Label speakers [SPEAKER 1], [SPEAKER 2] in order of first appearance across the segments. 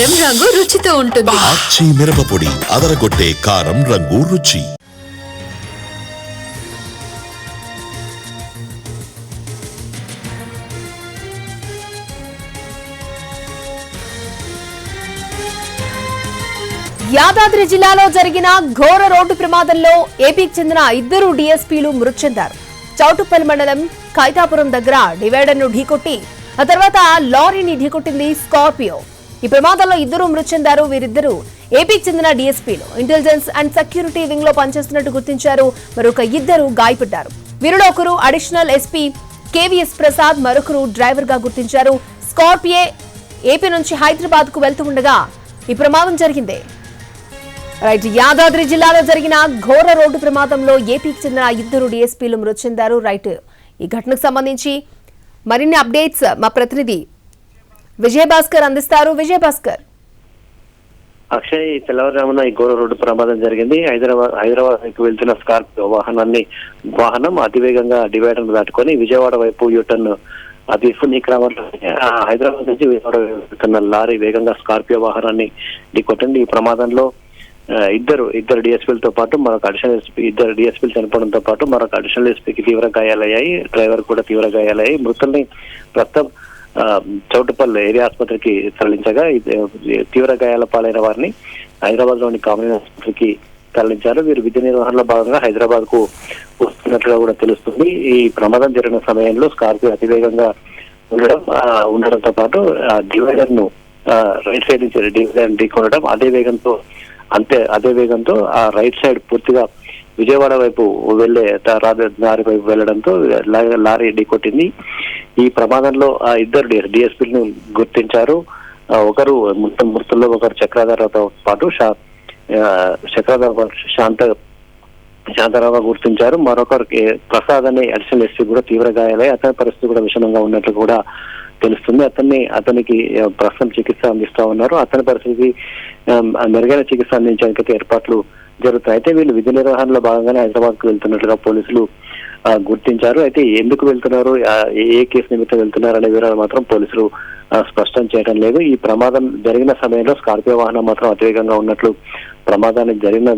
[SPEAKER 1] కారం రంగు రుచితో ఉంటుంది.
[SPEAKER 2] ఆచి మిరపపొడి అదరగొట్టే కారం రంగు రుచి.
[SPEAKER 3] యాదాద్రి జిల్లాలో జరిగిన ఘోర రోడ్డు ప్రమాదంలో ఏపీకి చెందిన ఇద్దరు డీఎస్పీలు మృతి చెందారు. చౌటుప్పల్ మండలం ఖైతాపురం దగ్గర డివైడర్ను ఢీకొట్టి ఆ తర్వాత లారీని ఢీకొట్టింది స్కార్పియో. ఈ ప్రమాదంలో ఇద్దరు మృతి చెందారు. వీరిద్దరూ ఏపీకి చెందిన డీఎస్పీలు. ఇంటెలిజెన్స్ అండ్ సెక్యూరిటీ వింగ్ లో పనిచేస్తున్నట్టు గుర్తించారు. మరొక ఇద్దరు గాయపడ్డారు. వీరిలో ఒకరు అడిషనల్ ఎస్పీ కేవీఎస్ ప్రసాద్, మరొకరు డ్రైవర్ గా గుర్తించారు. స్కార్పియో ఏపీ నుంచి హైదరాబాద్ కు వెళ్తూ ఉండగా ఈ ప్రమాదం జరిగింది. రైట్, యాదాద్రి జిల్లాలో జరిగిన ఘోర రోడ్డు ప్రమాదంలో ఏపీకి చెందిన ఇద్దరు డీఎస్పీలు మృతి చెందారు. రైట్, ఈ ఘటనకు సంబంధించి మరిన్ని అప్డేట్స్ మా ప్రతినిధి విజయభాస్కర్ అందిస్తారు. విజయభాస్కర్.
[SPEAKER 4] అక్షయ్, తెల్లవారుజామున ఈ ఘోర రోడ్డు ప్రమాదం జరిగింది. హైదరాబాద్ వెళ్తున్న స్కార్పియో వాహనం అతివేగంగా డివైడర్ దాటుకొని విజయవాడ వైపు యూటర్న్ ఈ క్రమంలో హైదరాబాద్ నుంచి విజయవాడ వెళ్తున్న లారీ వేగంగా స్కార్పియో వాహనాన్ని ఢీకొట్టింది. ఈ ప్రమాదంలో ఇద్దరు డిఎస్పీలతో పాటు మరొక అడిషనల్ ఎస్పీ, ఇద్దరు డిఎస్పీలు చనిపోవడంతో పాటు మరొక అడిషనల్ ఎస్పీకి తీవ్ర గాయాలయ్యాయి. డ్రైవర్ కూడా తీవ్ర గాయాలయ్యాయి. మృతుల్ని ప్రస్తుతం చౌటుపల్లి ఏరియా ఆసుపత్రికి తరలించగా తీవ్ర గాయాల పాలైన వారిని హైదరాబాద్ లోని కామన్ ఆసుపత్రికి తరలించారు. వీరు విధి నిర్వహణలో భాగంగా హైదరాబాద్ కు వస్తున్నట్లుగా కూడా తెలుస్తుంది. ఈ ప్రమాదం జరిగిన సమయంలో స్కార్పియో అతివేగంగా ఉండడంతో పాటు డివైడర్ ను రైట్ సైడ్ నుంచి డివైడర్ ఢీకొనడం, అదే వేగంతో ఆ రైట్ సైడ్ పూర్తిగా విజయవాడ వైపు వెళ్లే దారి వైపు వెళ్లడంతో లారీ ఢీకొట్టింది. ఈ ప్రమాదంలో ఆ ఇద్దరు డిఎస్పీలను గుర్తించారు. ఒకరు మృతుల్లో ఒకరు చక్రధరతో పాటు శాంతారావు గుర్తించారు. మరొకరు ప్రసాద్ అనే అడిషనల్ ఎస్పీ కూడా తీవ్ర గాయాలై అతని పరిస్థితి కూడా విషమంగా ఉన్నట్లు కూడా తెలుస్తుంది. అతనికి ప్రస్తుతం చికిత్స అందిస్తా ఉన్నారు. అతని పరిస్థితి మెరుగైన చికిత్స అందించడానికి ఏర్పాట్లు జరుగుతాయి. అయితే వీళ్ళు విధి నిర్వహణలో భాగంగానే హైదరాబాద్ కు వెళ్తున్నట్లుగా పోలీసులు గుర్తించారు. అయితే ఎందుకు వెళ్తున్నారు, ఏ కేసు నిమిత్తం వెళ్తున్నారు అనే వివరాలు మాత్రం పోలీసులు స్పష్టం చేయడం లేదు. ఈ ప్రమాదం జరిగిన సమయంలో స్కార్పియో వాహనం మాత్రం అతివేగంగా ఉన్నట్లు ప్రమాదానికి జరిగిన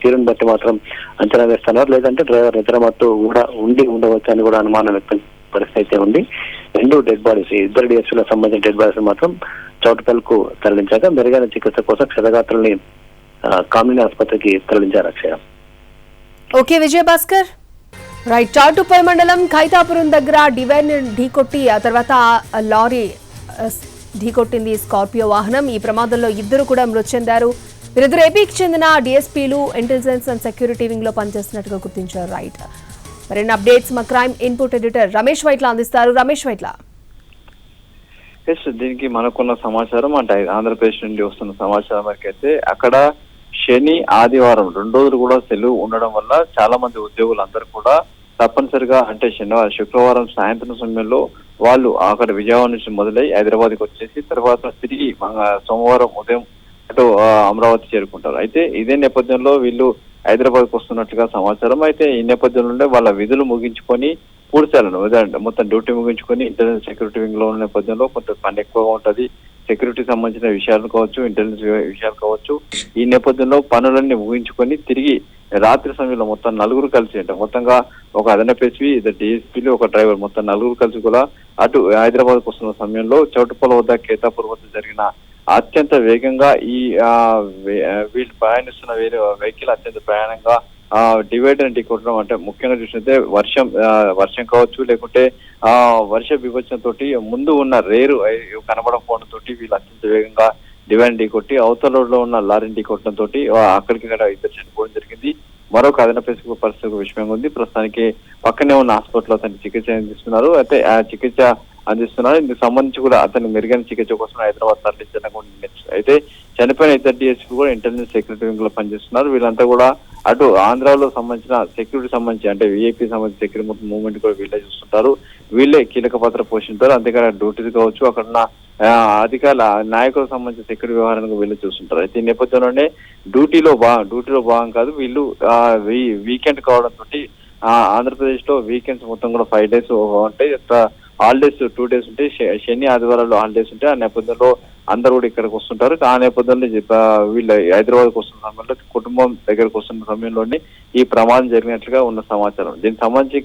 [SPEAKER 4] తీరుని బట్టి మాత్రం అంచనా వేస్తున్నారు. లేదంటే డ్రైవర్ నిద్రమత్తు కూడా ఉండవచ్చు అని కూడా అనుమానం వ్యక్తం పరిస్థితి అయితే ఉంది. రెండు డెడ్ బాడీస్, ఇద్దరు డిఎస్పీలకు సంబంధించిన డెడ్ బాడీస్ మాత్రం చౌటుపల్ కు తరలించాక మెరుగైన చికిత్స కోసం క్షతగాత్రుల్ని కామిని ఆసుపత్రికి తరలించారు. అక్షయ.
[SPEAKER 3] ఓకే విజయభాస్కర్. రైట్, చౌటుపల్ మండలం ఖైతాపురం దగ్గర డివైడర్ ఢీకొట్టి ఆ తర్వాత లారీ ఢీకొట్టింది స్కార్పియో వాహనం. ఈ ప్రమాదంలో ఇద్దరు కూడా మృతి చెందారు. వీరిద్దరు ఏపీకి చెందిన డిఎస్పీలు, ఇంటెలిజెన్స్ అండ్ సెక్యూరిటీ వింగ్ లో పనిచేస్తున్నట్టుగా గుర్తించారు. రైట్, మరిన్ని అప్డేట్స్ మా crime input editor Ramesh Vaitla అందిస్తారు. రమేష్ వైట్ల.
[SPEAKER 5] దీనికి మనకున్న సమాచారం అంటే ఆంధ్రప్రదేశ్ నుండి వస్తున్న సమాచారం వరకైతే అక్కడ శని, ఆదివారం 2 రోజులు కూడా సెలవు ఉండడం వల్ల చాలా మంది ఉద్యోగులందరూ కూడా తప్పనిసరిగా అంటే శుక్రవారం సాయంత్రం సమయంలో వాళ్ళు అక్కడ విజయవాడ నుంచి మొదలై హైదరాబాద్కి వచ్చేసి తర్వాత తిరిగి సోమవారం ఉదయం అటు అమరావతి చేరుకుంటారు. అయితే ఇదే నేపథ్యంలో వీళ్ళు హైదరాబాద్కు వస్తున్నట్లుగా సమాచారం. అయితే ఈ నేపథ్యంలో వాళ్ళ విధులు ముగించుకొని పూర్తిలను మొత్తం డ్యూటీ ముగించుకొని ఇంటెలిజెన్స్ సెక్యూరిటీ వింగ్ లో ఉన్న నేపథ్యంలో కొంత పని ఎక్కువగా ఉంటది. సెక్యూరిటీ సంబంధించిన విషయాలు కావచ్చు, ఇంటెలిజెన్స్ విషయాలు కావచ్చు. ఈ నేపథ్యంలో పనులన్నీ ముగించుకొని తిరిగి రాత్రి సమయంలో మొత్తం 4 కలిసి అంటే మొత్తంగా ఒక అదనపు ఎస్పీ, ఇద్దరు డిఎస్పీలు, ఒక డ్రైవర్ మొత్తం 4 కలిసి కూడా అటు హైదరాబాద్కు వస్తున్న సమయంలో చౌటుపల్ వద్ద కేతాపూర్ వద్ద జరిగిన అత్యంత వేగంగా ఈ వీళ్ళు ప్రయాణిస్తున్న వెహికల్ అత్యంత ప్రయాణంగా డివైడర్ ఢీకొట్టడం అంటే ముఖ్యంగా చూసినట్టే వర్షం కావచ్చు, లేకుంటే వర్ష విభజన తోటి ముందు ఉన్న రేరు కనబడకపోవడం తోటి వీళ్ళు అత్యంత వేగంగా డివైడర్ ఢీకొట్టి అవతల రోడ్ లో ఉన్న లారీని ఢీకొట్టడం తోటి అక్కడికి ఇద్దరు చనిపోవడం జరిగింది. మరొక అదనపు పరిస్థితి విషయంగా ఉంది. ప్రస్తుతానికి పక్కనే ఉన్న హాస్పిటల్ అతనికి చికిత్స అందిస్తున్నారు. అయితే ఆ చికిత్స అందిస్తున్నారు. ఇందుకు సంబంధించి కూడా అతని మెరుగైన చికిత్స కోసం హైదరాబాద్ తరలించడం. అయితే చనిపోయిన ఇద్దరు డిఎస్పీ కూడా ఇంటెలిజెన్స్ సెక్యూరిటీ వింగ్ లో పనిచేస్తున్నారు. వీళ్ళంతా కూడా అటు ఆంధ్రాలో సంబంధించిన సెక్యూరిటీ సంబంధించి అంటే విఐపీ సంబంధించిన సెక్యూరిటీ మూవ్మెంట్ కూడా వీళ్ళే చూస్తుంటారు. వీళ్ళే కీలక పాత్ర పోషించారు. అంతేకాదు డ్యూటీలు కావచ్చు, అక్కడున్న అధికారుల నాయకులకు సంబంధించిన సెక్యూరిటీ వ్యవహారానికి వీళ్ళు చూస్తుంటారు. అయితే ఈ నేపథ్యంలోనే డ్యూటీలో భాగం కాదు వీళ్ళు వీకెండ్ కావడంతో ఆంధ్రప్రదేశ్ లో వీకెండ్స్ మొత్తం కూడా 5 days ఉంటాయి. హాలిడేస్ 2 days ఉంటాయి. శని ఆదివారాల్లో హాలిడేస్ ఉంటాయి. ఆ నేపథ్యంలో అందరూ కూడా ఇక్కడికి వస్తుంటారు. ఆ నేపథ్యంలో వీళ్ళు హైదరాబాద్కి వస్తున్న సమయంలో కుటుంబం దగ్గరకు వస్తున్న సమయంలోనే ఈ ప్రమాదం జరిగినట్లుగా ఉన్న సమాచారం. దీనికి సంబంధించి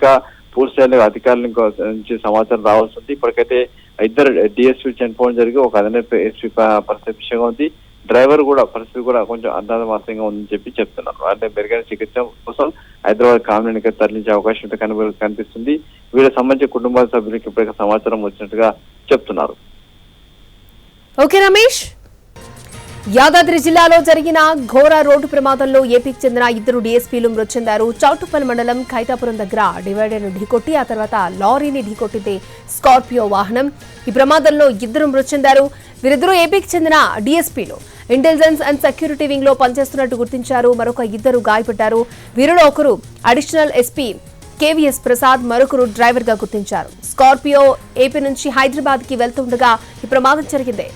[SPEAKER 5] పూర్తి స్థాయిలో అధికారుల నుంచి సమాచారం రావాల్సింది. ఇప్పటికైతే ఇద్దరు డిఎస్పీ చనిపోవడం జరిగి ఒక అదనపు ఎస్పీ పరిస్థితి విషయంగా ఉంది. డ్రైవర్ కూడా పరిస్థితి కూడా కొంచెం అర్థాంతంగా ఉందని చెప్తున్నారు. అంటే మెరుగైన చికిత్స కోసం హైదరాబాద్ కామినేనికి తరలించే అవకాశం కనిపిస్తుంది. వీళ్ళకి సంబంధించి కుటుంబ సభ్యులకి ఇప్పటికే సమాచారం వచ్చినట్టుగా చెప్తున్నారు.
[SPEAKER 3] ఓకే రమేష్, యాదాద్రి జిల్లాలో జరిగిన ఘోర రోడ్డు ప్రమాదంలో ఏపీకి చెందిన ఇద్దరు డీఎస్పీలు మృతి చెందారు. చౌటుప్పల్ మండలం ఖైతాపురం దగ్గర డివైడర్ను ఢీకొట్టి ఆ తర్వాత లారీని ఢీకొట్టింది స్కార్పియో వాహనం. ఈ ప్రమాదంలో ఇద్దరు మృతి చెందారు. వీరిద్దరూ ఏపీకి చెందిన డీఎస్పీలు. ఇంటెలిజెన్స్ అండ్ సెక్యూరిటీ వింగ్ లో పనిచేస్తున్నట్టు గుర్తించారు. మరొక ఇద్దరు గాయపడ్డారు. వీరిలో ఒకరు అడిషనల్ ఎస్పీ కేవీఎస్ ప్రసాద్, మరొకరు డ్రైవర్ గా గుర్తించారు. స్కార్పియో ఏపీ నుంచి హైదరాబాద్ కి వెళ్తుండగా ఈ ప్రమాదం జరిగింది.